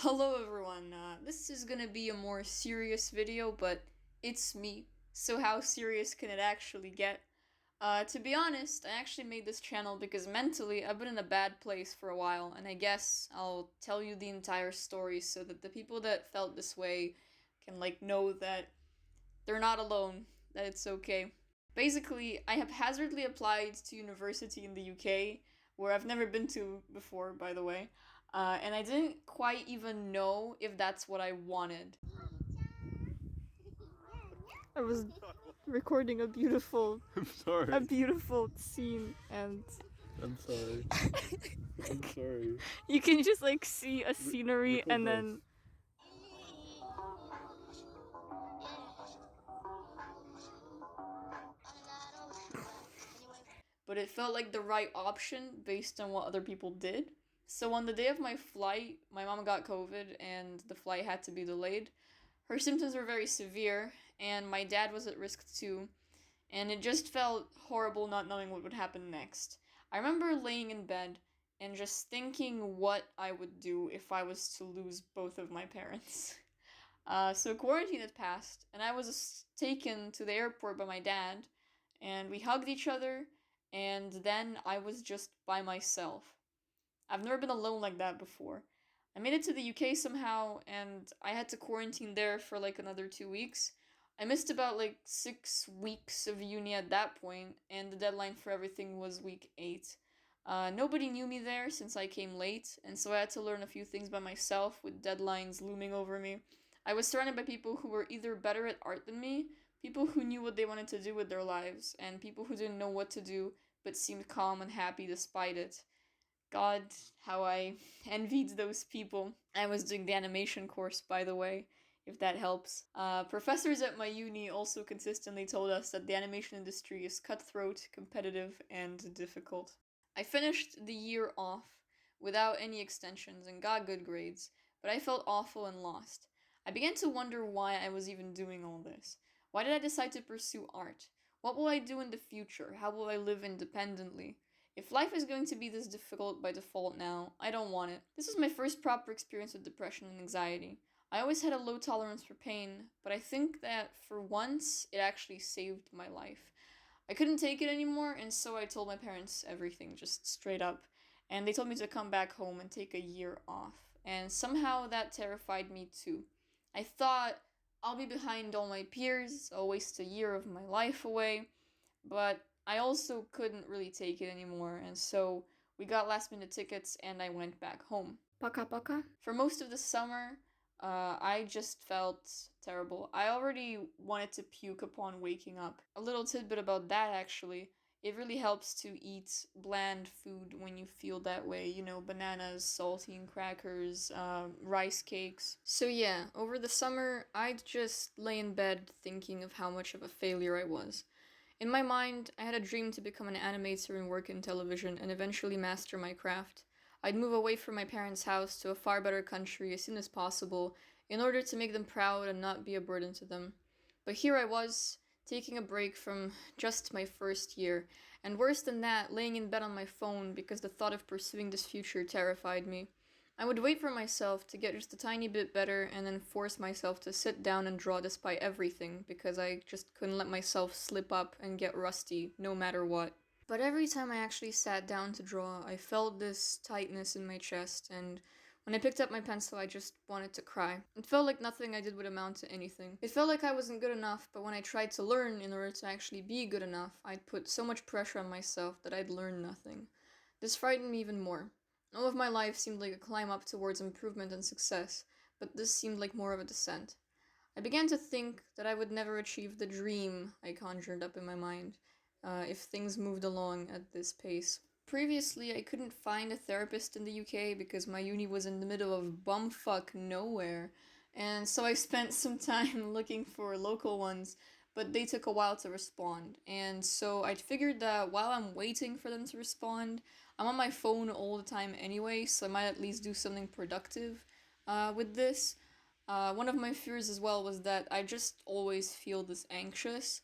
Hello everyone, this is gonna be a more serious video, but it's me, so how serious can it actually get? To be honest, I actually made this channel because mentally I've been in a bad place for a while, and I guess I'll tell you the entire story so that the people that felt this way can, know that they're not alone, that it's okay. Basically, I haphazardly applied to university in the UK, where I've never been to before, by the way, and I didn't quite even know if that's what I wanted. I was recording I'm sorry. a beautiful scene, and I'm sorry. I'm sorry. you can just see a scenery Record and then this. but it felt like the right option based on what other people did. So on the day of my flight, my mom got COVID and the flight had to be delayed. Her symptoms were very severe, and my dad was at risk too, and it just felt horrible not knowing what would happen next. I remember laying in bed and just thinking what I would do if I was to lose both of my parents. So quarantine had passed, and I was taken to the airport by my dad, and we hugged each other, and then I was just by myself. I've never been alone like that before. I made it to the UK somehow, and I had to quarantine there for another 2 weeks. I missed about 6 weeks of uni at that point, and the deadline for everything was week 8. Nobody knew me there since I came late, and so I had to learn a few things by myself with deadlines looming over me. I was surrounded by people who were either better at art than me, people who knew what they wanted to do with their lives, and people who didn't know what to do but seemed calm and happy despite it. God, how I envied those people. I was doing the animation course, by the way, if that helps. Professors at my uni also consistently told us that the animation industry is cutthroat, competitive, and difficult. I finished the year off without any extensions and got good grades, but I felt awful and lost. I began to wonder why I was even doing all this. Why did I decide to pursue art? What will I do in the future? How will I live independently? If life is going to be this difficult by default now, I don't want it. This was my first proper experience with depression and anxiety. I always had a low tolerance for pain, but I think that for once it actually saved my life. I couldn't take it anymore, and so I told my parents everything, just straight up. And they told me to come back home and take a year off. And somehow that terrified me too. I thought I'll be behind all my peers, I'll waste a year of my life away, but I also couldn't really take it anymore, and so we got last minute tickets and I went back home. Paka paka. For most of the summer, I just felt terrible. I already wanted to puke upon waking up. A little tidbit about that actually. It really helps to eat bland food when you feel that way. You know, bananas, saltine crackers, rice cakes. So, yeah, over the summer, I'd just lay in bed thinking of how much of a failure I was. In my mind, I had a dream to become an animator and work in television and eventually master my craft. I'd move away from my parents' house to a far better country as soon as possible in order to make them proud and not be a burden to them. But here I was, taking a break from just my first year, and worse than that, laying in bed on my phone because the thought of pursuing this future terrified me. I would wait for myself to get just a tiny bit better and then force myself to sit down and draw despite everything because I just couldn't let myself slip up and get rusty no matter what. But every time I actually sat down to draw, I felt this tightness in my chest, and when I picked up my pencil, I just wanted to cry. It felt like nothing I did would amount to anything. It felt like I wasn't good enough, but when I tried to learn in order to actually be good enough, I'd put so much pressure on myself that I'd learn nothing. This frightened me even more. All of my life seemed like a climb up towards improvement and success, but this seemed like more of a descent. I began to think that I would never achieve the dream I conjured up in my mind if things moved along at this pace. Previously, I couldn't find a therapist in the UK because my uni was in the middle of bumfuck nowhere, and so I spent some time looking for local ones, but they took a while to respond. And so I figured that while I'm waiting for them to respond, I'm on my phone all the time anyway, so I might at least do something productive with this. One of my fears as well was that I just always feel this anxious,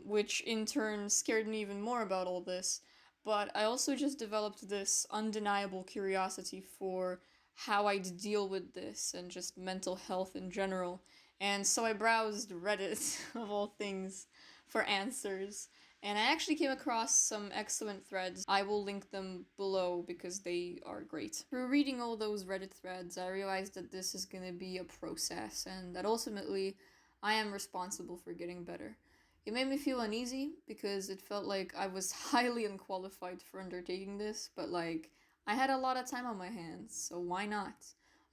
which in turn scared me even more about all this. But I also just developed this undeniable curiosity for how I'd deal with this and just mental health in general. And so I browsed Reddit, of all things, for answers. And I actually came across some excellent threads. I will link them below because they are great. Through reading all those Reddit threads, I realized that this is going to be a process and that ultimately I am responsible for getting better. It made me feel uneasy because it felt like I was highly unqualified for undertaking this, but like, I had a lot of time on my hands, so why not?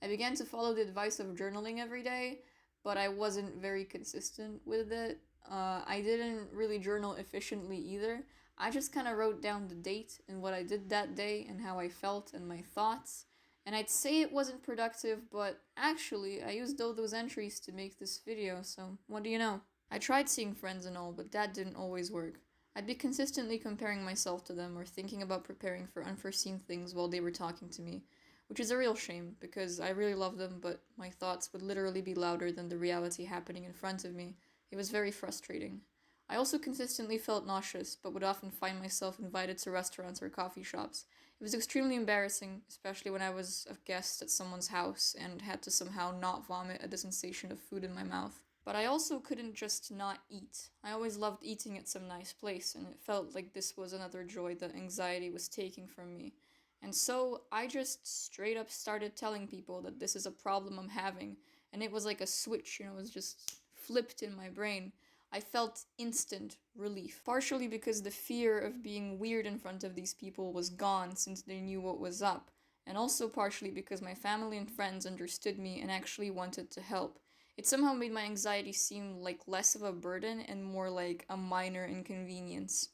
I began to follow the advice of journaling every day, but I wasn't very consistent with it. I didn't really journal efficiently either. I just kind of wrote down the date and what I did that day and how I felt and my thoughts. And I'd say it wasn't productive, but actually, I used all those entries to make this video, so what do you know? I tried seeing friends and all, but that didn't always work. I'd be consistently comparing myself to them or thinking about preparing for unforeseen things while they were talking to me, which is a real shame because I really love them, but my thoughts would literally be louder than the reality happening in front of me. It was very frustrating. I also consistently felt nauseous, but would often find myself invited to restaurants or coffee shops. It was extremely embarrassing, especially when I was a guest at someone's house and had to somehow not vomit at the sensation of food in my mouth. But I also couldn't just not eat. I always loved eating at some nice place, and it felt like this was another joy that anxiety was taking from me. And so I just straight up started telling people that this is a problem I'm having, and it was like a switch, it was just flipped in my brain. I felt instant relief, partially because the fear of being weird in front of these people was gone since they knew what was up, and also partially because my family and friends understood me and actually wanted to help. It somehow made my anxiety seem like less of a burden and more like a minor inconvenience.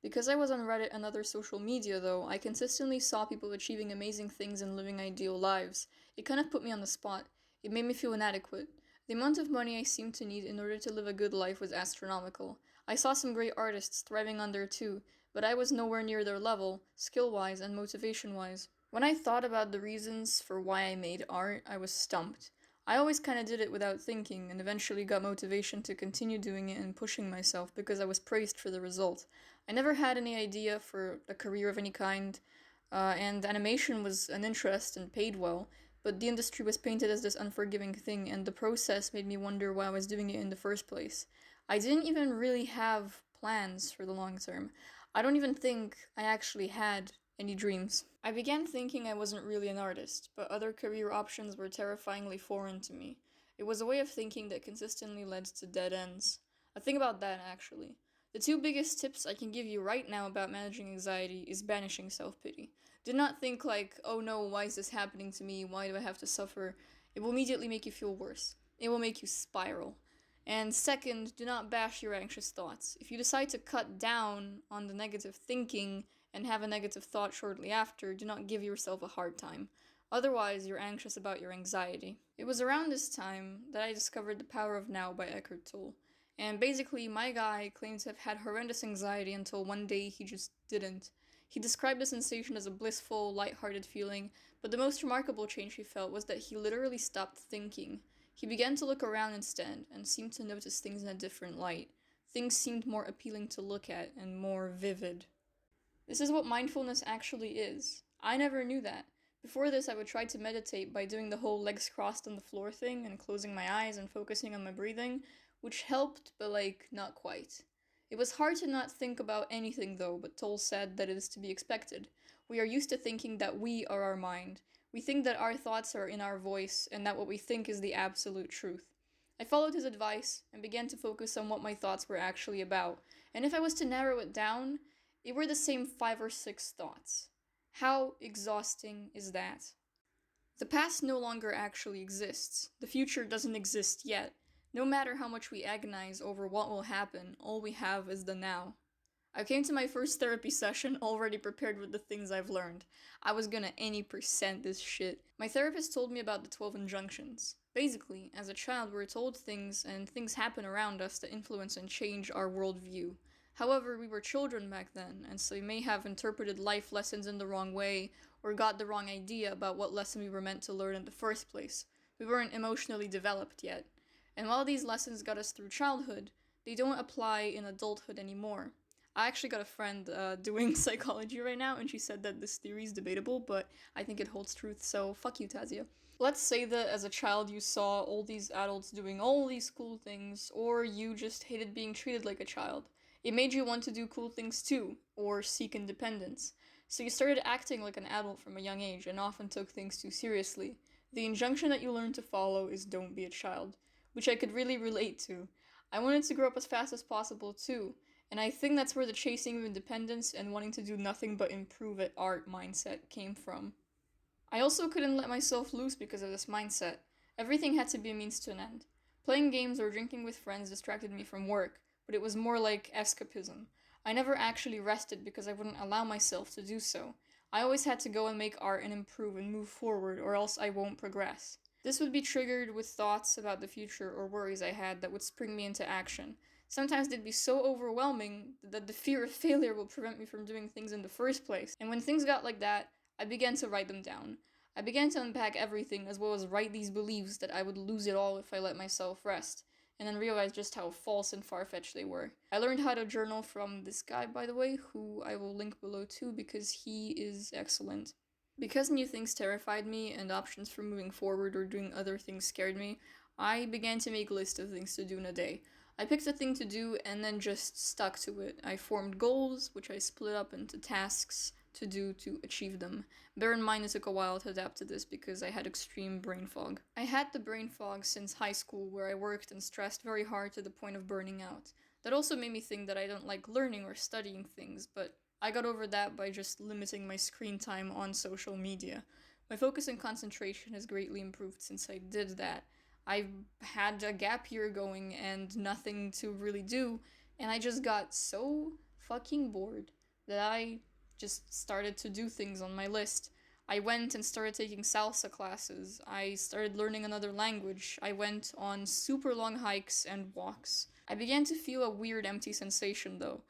Because I was on Reddit and other social media, though, I consistently saw people achieving amazing things and living ideal lives. It kind of put me on the spot. It made me feel inadequate. The amount of money I seemed to need in order to live a good life was astronomical. I saw some great artists thriving on there too, but I was nowhere near their level, skill-wise and motivation-wise. When I thought about the reasons for why I made art, I was stumped. I always kind of did it without thinking and eventually got motivation to continue doing it and pushing myself because I was praised for the result. I never had any idea for a career of any kind, and animation was an interest and paid well, but the industry was painted as this unforgiving thing, and the process made me wonder why I was doing it in the first place. I didn't even really have plans for the long term. I don't even think I actually had any dreams. I began thinking I wasn't really an artist, but other career options were terrifyingly foreign to me. It was a way of thinking that consistently led to dead ends. A thing about that, actually. The two biggest tips I can give you right now about managing anxiety is banishing self-pity. Do not think like, oh no, why is this happening to me? Why do I have to suffer? It will immediately make you feel worse. It will make you spiral. And second, do not bash your anxious thoughts. If you decide to cut down on the negative thinking and have a negative thought shortly after, do not give yourself a hard time. Otherwise, you're anxious about your anxiety. It was around this time that I discovered The Power of Now by Eckhart Tolle. And basically, my guy claims to have had horrendous anxiety until one day he just didn't. He described the sensation as a blissful, light-hearted feeling, but the most remarkable change he felt was that he literally stopped thinking. He began to look around instead, and seemed to notice things in a different light. Things seemed more appealing to look at, and more vivid. This is what mindfulness actually is. I never knew that. Before this, I would try to meditate by doing the whole legs crossed on the floor thing and closing my eyes and focusing on my breathing, which helped, but not quite. It was hard to not think about anything though, but Toll said that it is to be expected. We are used to thinking that we are our mind. We think that our thoughts are in our voice and that what we think is the absolute truth. I followed his advice and began to focus on what my thoughts were actually about, and if I was to narrow it down, it were the same 5 or 6 thoughts. How exhausting is that? The past no longer actually exists. The future doesn't exist yet. No matter how much we agonize over what will happen, all we have is the now. I came to my first therapy session already prepared with the things I've learned. I was gonna any percent this shit. My therapist told me about the 12 injunctions. Basically, as a child we're told things and things happen around us that influence and change our worldview. However, we were children back then, and so we may have interpreted life lessons in the wrong way, or got the wrong idea about what lesson we were meant to learn in the first place. We weren't emotionally developed yet. And while these lessons got us through childhood, they don't apply in adulthood anymore. I actually got a friend doing psychology right now, and she said that this theory is debatable, but I think it holds truth, so fuck you, Tazia. Let's say that as a child you saw all these adults doing all these cool things, or you just hated being treated like a child. It made you want to do cool things too, or seek independence. So you started acting like an adult from a young age and often took things too seriously. The injunction that you learn to follow is don't be a child, which I could really relate to. I wanted to grow up as fast as possible too, and I think that's where the chasing of independence and wanting to do nothing but improve at art mindset came from. I also couldn't let myself loose because of this mindset. Everything had to be a means to an end. Playing games or drinking with friends distracted me from work, but it was more like escapism. I never actually rested because I wouldn't allow myself to do so. I always had to go and make art and improve and move forward, or else I won't progress. This would be triggered with thoughts about the future or worries I had that would spring me into action. Sometimes they'd be so overwhelming that the fear of failure will prevent me from doing things in the first place. And when things got like that, I began to write them down. I began to unpack everything as well as write these beliefs that I would lose it all if I let myself rest, and then realized just how false and far-fetched they were. I learned how to journal from this guy, by the way, who I will link below too because he is excellent. Because new things terrified me and options for moving forward or doing other things scared me, I began to make a list of things to do in a day. I picked a thing to do and then just stuck to it. I formed goals, which I split up into tasks to do to achieve them. Bear in mind it took a while to adapt to this because I had extreme brain fog. I had the brain fog since high school where I worked and stressed very hard to the point of burning out. That also made me think that I don't like learning or studying things, but I got over that by just limiting my screen time on social media. My focus and concentration has greatly improved since I did that. I had a gap year going and nothing to really do, and I just got so fucking bored that I just started to do things on my list. I went and started taking salsa classes. I started learning another language. I went on super long hikes and walks. I began to feel a weird empty sensation though.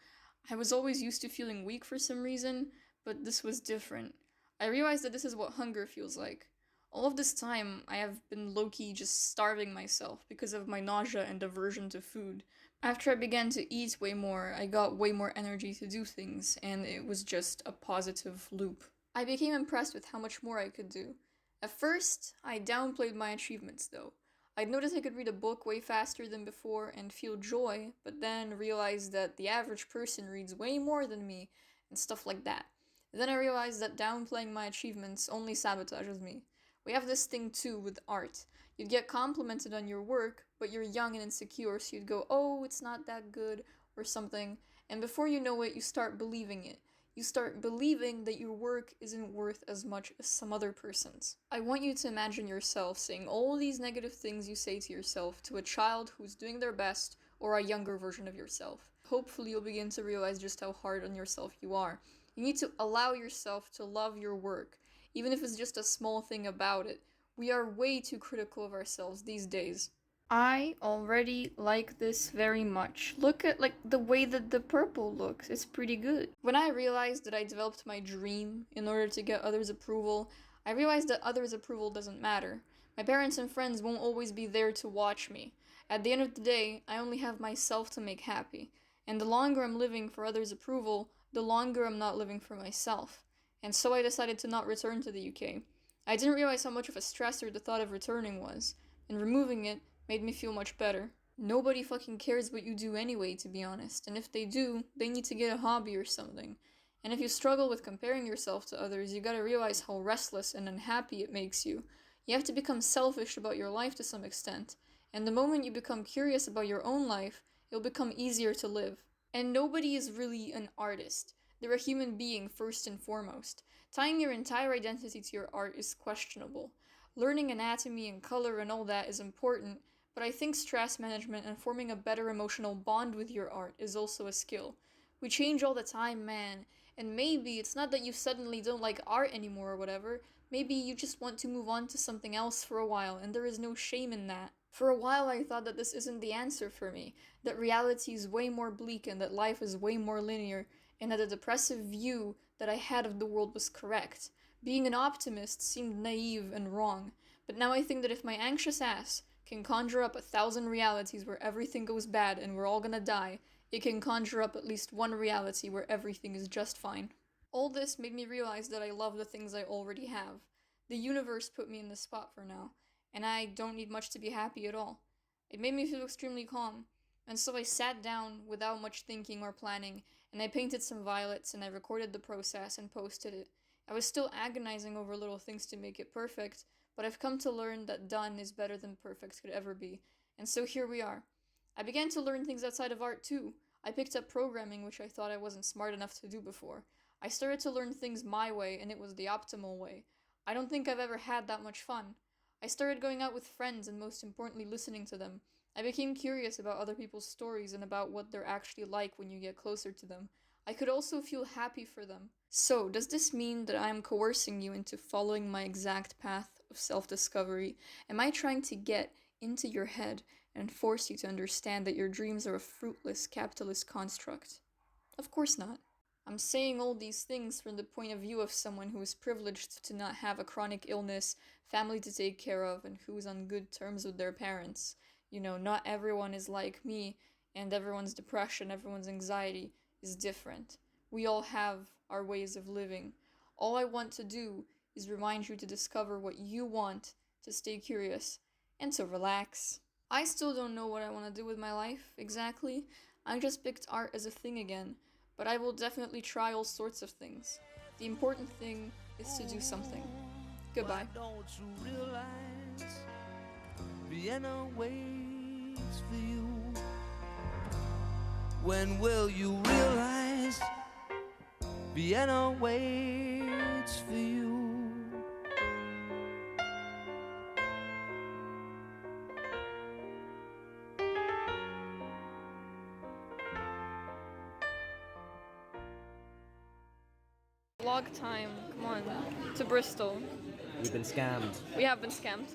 I was always used to feeling weak for some reason, but this was different. I realized that this is what hunger feels like. All of this time, I have been low-key just starving myself because of my nausea and aversion to food. After I began to eat way more, I got way more energy to do things, and it was just a positive loop. I became impressed with how much more I could do. At first, I downplayed my achievements though. I'd noticed I could read a book way faster than before and feel joy, but then realized that the average person reads way more than me, and stuff like that. Then I realized that downplaying my achievements only sabotages me. We have this thing too with art. You'd get complimented on your work, but you're young and insecure, so you'd go, oh, it's not that good, or something, and before you know it, you start believing it. You start believing that your work isn't worth as much as some other person's. I want you to imagine yourself saying all these negative things you say to yourself to a child who's doing their best, or a younger version of yourself. Hopefully you'll begin to realize just how hard on yourself you are. You need to allow yourself to love your work, even if it's just a small thing about it. We are way too critical of ourselves these days. I already like this very much. Look at the way that the purple looks. It's pretty good. When I realized that I developed my dream in order to get others' approval, I realized that others' approval doesn't matter. My parents and friends won't always be there to watch me. At the end of the day, I only have myself to make happy. And the longer I'm living for others' approval, the longer I'm not living for myself. And so I decided to not return to the UK. I didn't realize how much of a stressor the thought of returning was, and removing it made me feel much better. Nobody fucking cares what you do anyway, to be honest, and if they do, they need to get a hobby or something. And if you struggle with comparing yourself to others, you gotta realize how restless and unhappy it makes you. You have to become selfish about your life to some extent, and the moment you become curious about your own life, it'll become easier to live. And nobody is really an artist. They're a human being first and foremost. Tying your entire identity to your art is questionable. Learning anatomy and color and all that is important, but I think stress management and forming a better emotional bond with your art is also a skill. We change all the time, man, and maybe it's not that you suddenly don't like art anymore or whatever, maybe you just want to move on to something else for a while, and there is no shame in that. For a while I thought that this isn't the answer for me, that reality is way more bleak and that life is way more linear, and that the depressive view that I had of the world was correct. Being an optimist seemed naive and wrong, but now I think that if my anxious ass can conjure up 1,000 realities where everything goes bad and we're all gonna die, it can conjure up at least one reality where everything is just fine. All this made me realize that I love the things I already have. The universe put me in this spot for now, and I don't need much to be happy at all. It made me feel extremely calm, and so I sat down without much thinking or planning, and I painted some violets and I recorded the process and posted it. I was still agonizing over little things to make it perfect, but I've come to learn that done is better than perfect could ever be, and so here we are. I began to learn things outside of art too. I picked up programming, which I thought I wasn't smart enough to do before. I started to learn things my way, and it was the optimal way. I don't think I've ever had that much fun. I started going out with friends and most importantly listening to them. I became curious about other people's stories and about what they're actually like when you get closer to them. I could also feel happy for them. So, does this mean that I am coercing you into following my exact path of self-discovery? Am I trying to get into your head and force you to understand that your dreams are a fruitless capitalist construct? Of course not. I'm saying all these things from the point of view of someone who is privileged to not have a chronic illness, family to take care of, and who is on good terms with their parents. You know, not everyone is like me, and everyone's depression, everyone's anxiety is different. We all have our ways of living. All I want to do is remind you to discover what you want, to stay curious, and to relax. I still don't know what I want to do with my life, exactly. I just picked art as a thing again. But I will definitely try all sorts of things. The important thing is to do something. Goodbye. Why don't you realize Vienna waits for you? When will you realize Vienna waits for you? Vlog time, come on, to Bristol. We've been scammed. We have been scammed.